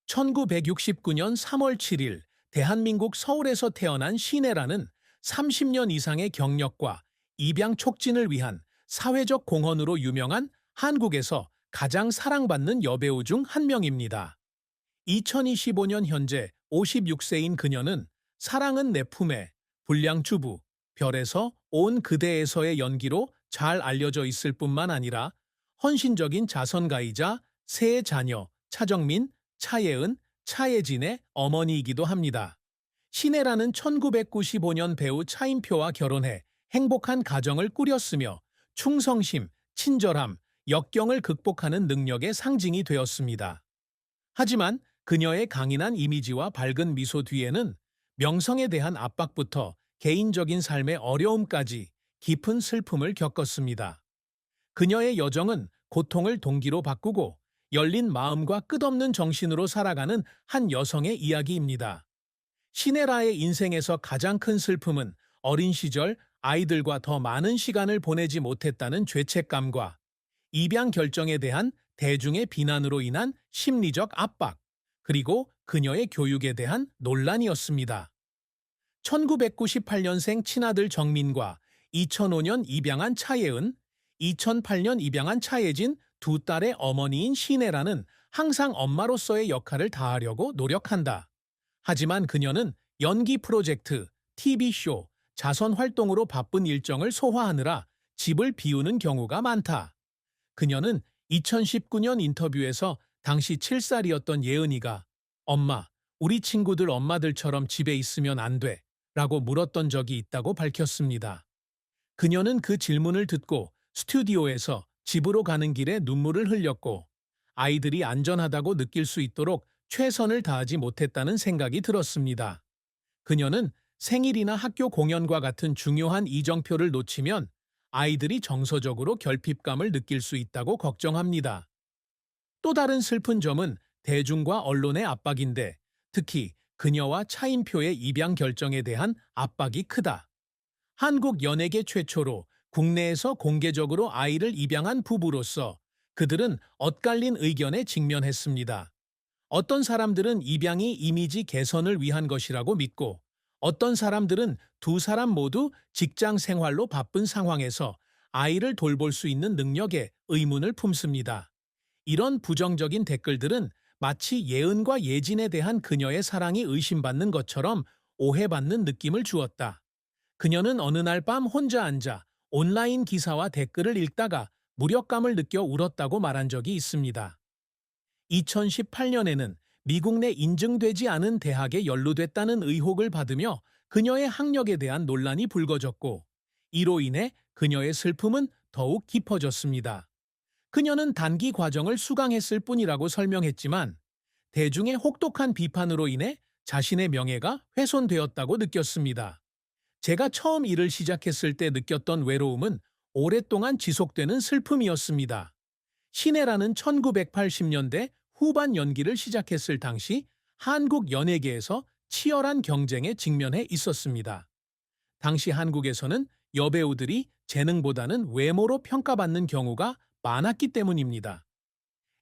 1969년 3월 7일 대한민국 서울에서 태어난 신혜라는 30년 이상의 경력과 입양 촉진을 위한 사회적 공헌으로 유명한 한국에서 가장 사랑받는 여배우 중 한 명입니다. 2025년 현재 56세인 그녀는 사랑은 내 품에, 불량주부, 별에서 온 그대에서의 연기로 잘 알려져 있을 뿐만 아니라 헌신적인 자선가이자 세 자녀 차정민, 차예은, 차예진의 어머니이기도 합니다. 신혜라는 1995년 배우 차인표와 결혼해 행복한 가정을 꾸렸으며 충성심, 친절함, 역경을 극복하는 능력의 상징이 되었습니다. 하지만 그녀의 강인한 이미지와 밝은 미소 뒤에는 명성에 대한 압박부터 개인적인 삶의 어려움까지 깊은 슬픔을 겪었습니다. 그녀의 여정은 고통을 동기로 바꾸고 열린 마음과 끝없는 정신으로 살아가는 한 여성의 이야기입니다. 신혜라의 인생에서 가장 큰 슬픔은 어린 시절 아이들과 더 많은 시간을 보내지 못했다는 죄책감과 입양 결정에 대한 대중의 비난으로 인한 심리적 압박, 그리고 그녀의 교육에 대한 논란이었습니다. 1998년생 친아들 정민과 2005년 입양한 차예은, 2008년 입양한 차예진 두 딸의 어머니인 신혜라는 항상 엄마로서의 역할을 다하려고 노력한다. 하지만 그녀는 연기 프로젝트, TV쇼, 자선 활동으로 바쁜 일정을 소화하느라 집을 비우는 경우가 많다. 그녀는 2019년 인터뷰에서 당시 7살이었던 예은이가 "엄마, 우리 친구들 엄마들처럼 집에 있으면 안 돼" 라고 물었던 적이 있다고 밝혔습니다. 그녀는 그 질문을 듣고 스튜디오에서 집으로 가는 길에 눈물을 흘렸고 아이들이 안전하다고 느낄 수 있도록 최선을 다하지 못했다는 생각이 들었습니다. 그녀는 생일이나 학교 공연과 같은 중요한 이정표를 놓치면 아이들이 정서적으로 결핍감을 느낄 수 있다고 걱정합니다. 또 다른 슬픈 점은 대중과 언론의 압박인데 특히 그녀와 차인표의 입양 결정에 대한 압박이 크다. 한국 연예계 최초로 국내에서 공개적으로 아이를 입양한 부부로서 그들은 엇갈린 의견에 직면했습니다. 어떤 사람들은 입양이 이미지 개선을 위한 것이라고 믿고 어떤 사람들은 두 사람 모두 직장 생활로 바쁜 상황에서 아이를 돌볼 수 있는 능력에 의문을 품습니다. 이런 부정적인 댓글들은 마치 예은과 예진에 대한 그녀의 사랑이 의심받는 것처럼 오해받는 느낌을 주었다. 그녀는 어느 날 밤 혼자 앉아 온라인 기사와 댓글을 읽다가 무력감을 느껴 울었다고 말한 적이 있습니다. 2018년에는 미국 내 인증되지 않은 대학에 연루됐다는 의혹을 받으며 그녀의 학력에 대한 논란이 불거졌고 이로 인해 그녀의 슬픔은 더욱 깊어졌습니다. 그녀는 단기 과정을 수강했을 뿐이라고 설명했지만 대중의 혹독한 비판으로 인해 자신의 명예가 훼손되었다고 느꼈습니다. 제가 처음 일을 시작했을 때 느꼈던 외로움은 오랫동안 지속되는 슬픔이었습니다. 신혜라는 1980년대 후반 연기를 시작했을 당시 한국 연예계에서 치열한 경쟁에 직면해 있었습니다. 당시 한국에서는 여배우들이 재능보다는 외모로 평가받는 경우가 많았기 때문입니다.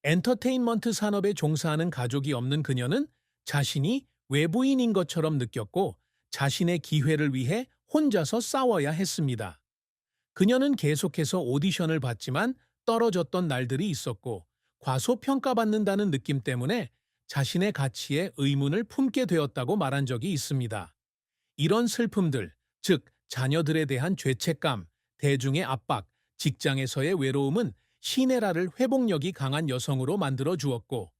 엔터테인먼트 산업에 종사하는 가족이 없는 그녀는 자신이 외부인인 것처럼 느꼈고 자신의 기회를 위해 혼자서 싸워야 했습니다. 그녀는 계속해서 오디션을 봤지만 떨어졌던 날들이 있었고 과소평가받는다는 느낌 때문에 자신의 가치에 의문을 품게 되었다고 말한 적이 있습니다. 이런 슬픔들, 즉 자녀들에 대한 죄책감, 대중의 압박, 직장에서의 외로움은 신혜라를 회복력이 강한 여성으로 만들어 주었고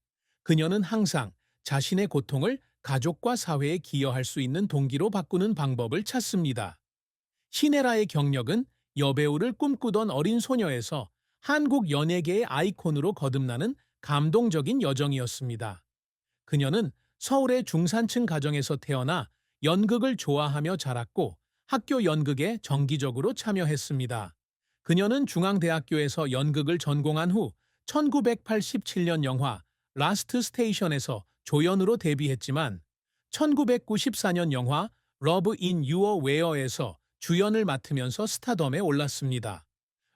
그녀는 항상 자신의 고통을 가족과 사회에 기여할 수 있는 동기로 바꾸는 방법을 찾습니다. 신혜라의 경력은 여배우를 꿈꾸던 어린 소녀에서 한국 연예계의 아이콘으로 거듭나는 감동적인 여정이었습니다. 그녀는 서울의 중산층 가정에서 태어나 연극을 좋아하며 자랐고 학교 연극에 정기적으로 참여했습니다. 그녀는 중앙대학교에서 연극을 전공한 후 1987년 영화 라스트 스테이션에서 조연으로 데뷔했지만 1994년 영화 러브 인 유어 웨어에서 주연을 맡으면서 스타덤에 올랐습니다.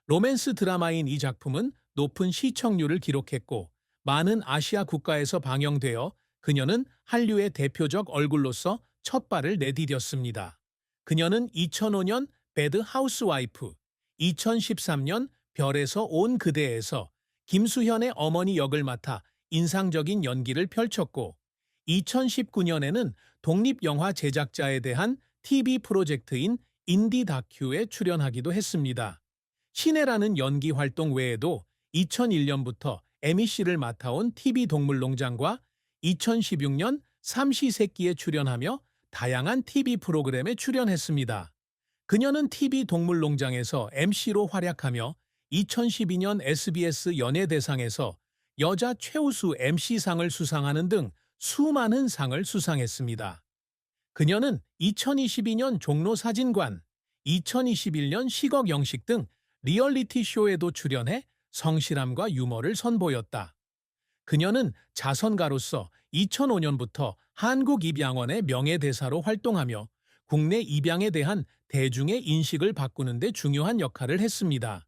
로맨스 드라마인 이 작품은 높은 시청률을 기록했고 많은 아시아 국가에서 방영되어 그녀는 한류의 대표적 얼굴로서 첫 발을 내디뎠습니다. 그녀는 2005년 배드 하우스와이프, 2013년 별에서 온 그대에서 김수현의 어머니 역을 맡아 인상적인 연기를 펼쳤고, 2019년에는 독립영화 제작자에 대한 TV 프로젝트인 인디 다큐에 출연하기도 했습니다. 신혜라는 연기 활동 외에도 2001년부터 에미씨를 맡아온 TV 동물농장과 2016년 삼시세끼에 출연하며 다양한 TV 프로그램에 출연했습니다. 그녀는 TV 동물농장에서 MC로 활약하며 2012년 SBS 연예대상에서 여자 최우수 MC상을 수상하는 등 수많은 상을 수상했습니다. 그녀는 2022년 종로사진관, 2021년 시각영식 등 리얼리티 쇼에도 출연해 성실함과 유머를 선보였다. 그녀는 자선가로서 2005년부터 한국입양원의 명예대사로 활동하며 국내 입양에 대한 대중의 인식을 바꾸는 데 중요한 역할을 했습니다.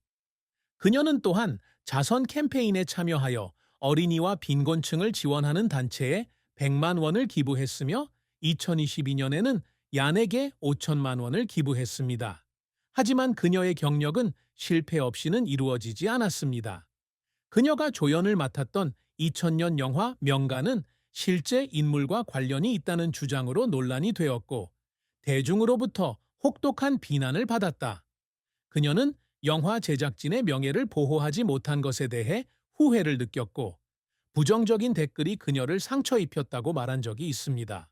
그녀는 또한 자선 캠페인에 참여하여 어린이와 빈곤층을 지원하는 단체에 100만 원을 기부했으며 2022년에는 얀에게 5천만 원을 기부했습니다. 하지만 그녀의 경력은 실패 없이는 이루어지지 않았습니다. 그녀가 조연을 맡았던 2000년 영화 명가는 실제 인물과 관련이 있다는 주장으로 논란이 되었고, 대중으로부터 혹독한 비난을 받았다. 그녀는 영화 제작진의 명예를 보호하지 못한 것에 대해 후회를 느꼈고, 부정적인 댓글이 그녀를 상처 입혔다고 말한 적이 있습니다.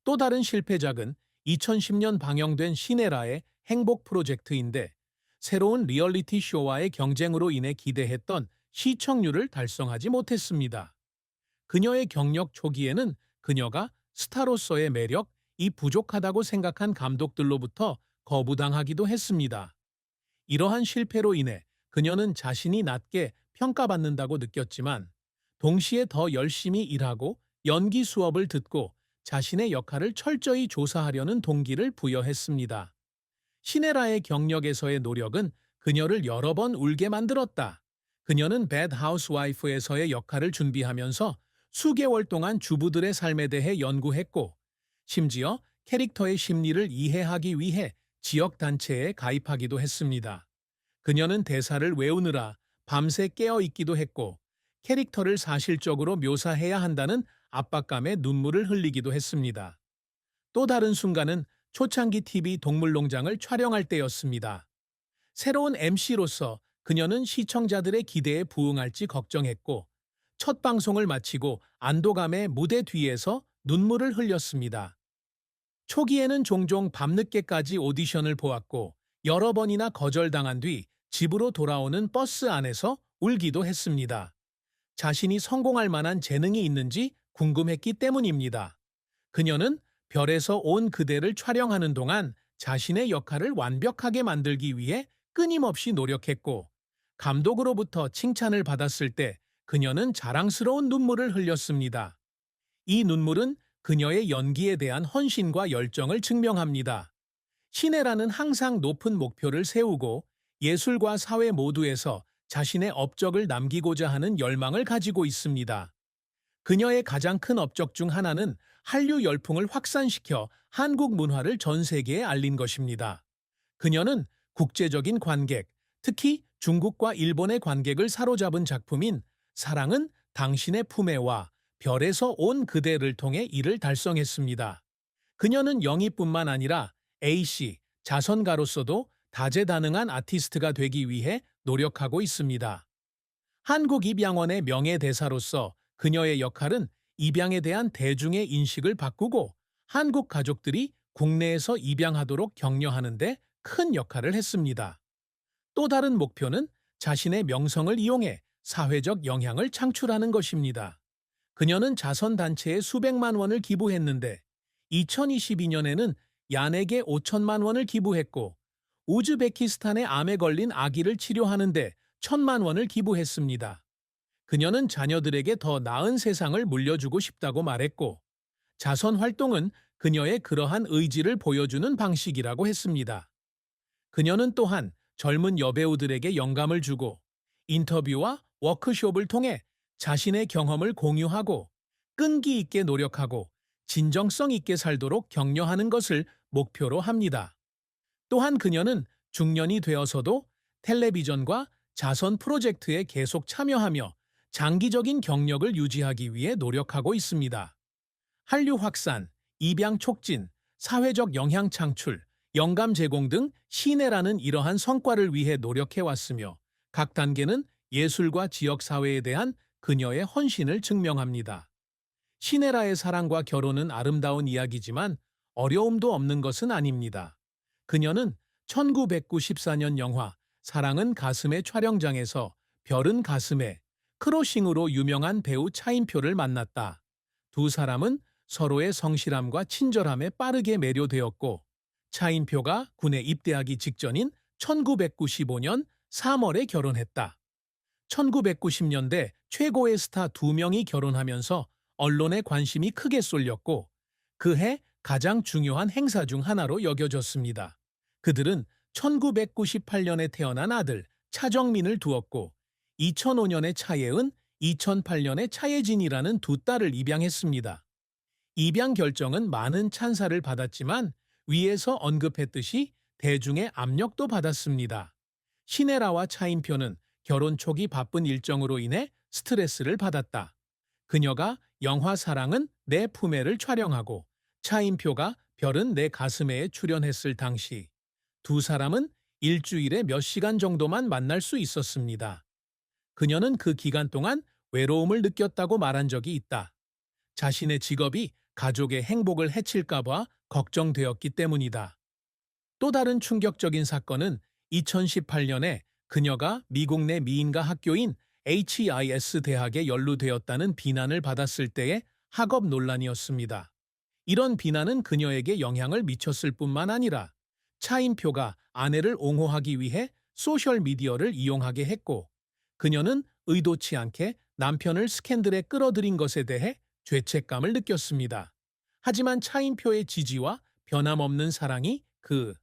또 다른 실패작은 2010년 방영된 시네라의 행복 프로젝트인데, 새로운 리얼리티 쇼와의 경쟁으로 인해 기대했던 시청률을 달성하지 못했습니다. 그녀의 경력 초기에는 그녀가 스타로서의 매력이 부족하다고 생각한 감독들로부터 거부당하기도 했습니다. 이러한 실패로 인해 그녀는 자신이 낮게 평가받는다고 느꼈지만, 동시에 더 열심히 일하고 연기 수업을 듣고 자신의 역할을 철저히 조사하려는 동기를 부여했습니다. 시네라의 경력에서의 노력은 그녀를 여러 번 울게 만들었다. 그녀는 배드 하우스와이프에서의 역할을 준비하면서 수개월 동안 주부들의 삶에 대해 연구했고, 심지어 캐릭터의 심리를 이해하기 위해 지역단체에 가입하기도 했습니다. 그녀는 대사를 외우느라 밤새 깨어 있기도 했고, 캐릭터를 사실적으로 묘사해야 한다는 압박감에 눈물을 흘리기도 했습니다. 또 다른 순간은 초창기 TV 동물농장을 촬영할 때였습니다. 새로운 MC로서 그녀는 시청자들의 기대에 부응할지 걱정했고, 첫 방송을 마치고 안도감에 무대 뒤에서 눈물을 흘렸습니다. 초기에는 종종 밤늦게까지 오디션을 보았고, 여러 번이나 거절당한 뒤 집으로 돌아오는 버스 안에서 울기도 했습니다. 자신이 성공할 만한 재능이 있는지 궁금했기 때문입니다. 그녀는 별에서 온 그대를 촬영하는 동안 자신의 역할을 완벽하게 만들기 위해 끊임없이 노력했고, 감독으로부터 칭찬을 받았을 때 그녀는 자랑스러운 눈물을 흘렸습니다. 이 눈물은 그녀의 연기에 대한 헌신과 열정을 증명합니다. 신혜라는 항상 높은 목표를 세우고 예술과 사회 모두에서 자신의 업적을 남기고자 하는 열망을 가지고 있습니다. 그녀의 가장 큰 업적 중 하나는 한류 열풍을 확산시켜 한국 문화를 전 세계에 알린 것입니다. 그녀는 국제적인 관객, 특히 중국과 일본의 관객을 사로잡은 작품인 사랑은 당신의 품에와 별에서 온 그대를 통해 이를 달성했습니다. 그녀는 영희뿐만 아니라 A씨, 자선가로서도 다재다능한 아티스트가 되기 위해 노력하고 있습니다. 한국입양원의 명예대사로서 그녀의 역할은 입양에 대한 대중의 인식을 바꾸고 한국 가족들이 국내에서 입양하도록 격려하는 데 큰 역할을 했습니다. 또 다른 목표는 자신의 명성을 이용해 사회적 영향을 창출하는 것입니다. 그녀는 자선단체에 수백만 원을 기부했는데 2022년에는 얀에게 5천만 원을 기부했고, 우즈베키스탄의 암에 걸린 아기를 치료하는데 1,000만 원을 기부했습니다. 그녀는 자녀들에게 더 나은 세상을 물려주고 싶다고 말했고, 자선 활동은 그녀의 그러한 의지를 보여주는 방식이라고 했습니다. 그녀는 또한 젊은 여배우들에게 영감을 주고 인터뷰와 워크숍을 통해 자신의 경험을 공유하고 끈기 있게 노력하고 진정성 있게 살도록 격려하는 것을 목표로 합니다. 또한 그녀는 중년이 되어서도 텔레비전과 자선 프로젝트에 계속 참여하며 장기적인 경력을 유지하기 위해 노력하고 있습니다. 한류 확산, 입양 촉진, 사회적 영향 창출, 영감 제공 등 시내라는 이러한 성과를 위해 노력해왔으며 각 단계는 예술과 지역사회에 대한 그녀의 헌신을 증명합니다. 시네라의 사랑과 결혼은 아름다운 이야기지만 어려움도 없는 것은 아닙니다. 그녀는 1994년 영화 사랑은 가슴의 촬영장에서 별은 가슴에 크로싱으로 유명한 배우 차인표를 만났다. 두 사람은 서로의 성실함과 친절함에 빠르게 매료되었고 차인표가 군에 입대하기 직전인 1995년 3월에 결혼했다. 1990년대 최고의 스타 두 명이 결혼하면서 언론의 관심이 크게 쏠렸고 그해 가장 중요한 행사 중 하나로 여겨졌습니다. 그들은 1998년에 태어난 아들 차정민을 두었고 2005년에 차예은, 2008년에 차예진이라는 두 딸을 입양했습니다. 입양 결정은 많은 찬사를 받았지만 위에서 언급했듯이 대중의 압력도 받았습니다. 시네라와 차인표는 결혼 초기 바쁜 일정으로 인해 스트레스를 받았다. 그녀가 영화 사랑은 내 품에를 촬영하고 차인표가 별은 내 가슴에에 출연했을 당시 두 사람은 일주일에 몇 시간 정도만 만날 수 있었습니다. 그녀는 그 기간 동안 외로움을 느꼈다고 말한 적이 있다. 자신의 직업이 가족의 행복을 해칠까봐 걱정되었기 때문이다. 또 다른 충격적인 사건은 2018년에 그녀가 미국 내 미인가 학교인 HIS 대학에 연루되었다는 비난을 받았을 때의 학업 논란이었습니다. 이런 비난은 그녀에게 영향을 미쳤을 뿐만 아니라 차인표가 아내를 옹호하기 위해 소셜미디어를 이용하게 했고 그녀는 의도치 않게 남편을 스캔들에 끌어들인 것에 대해 죄책감을 느꼈습니다. 하지만 차인표의 지지와 변함없는 사랑이 그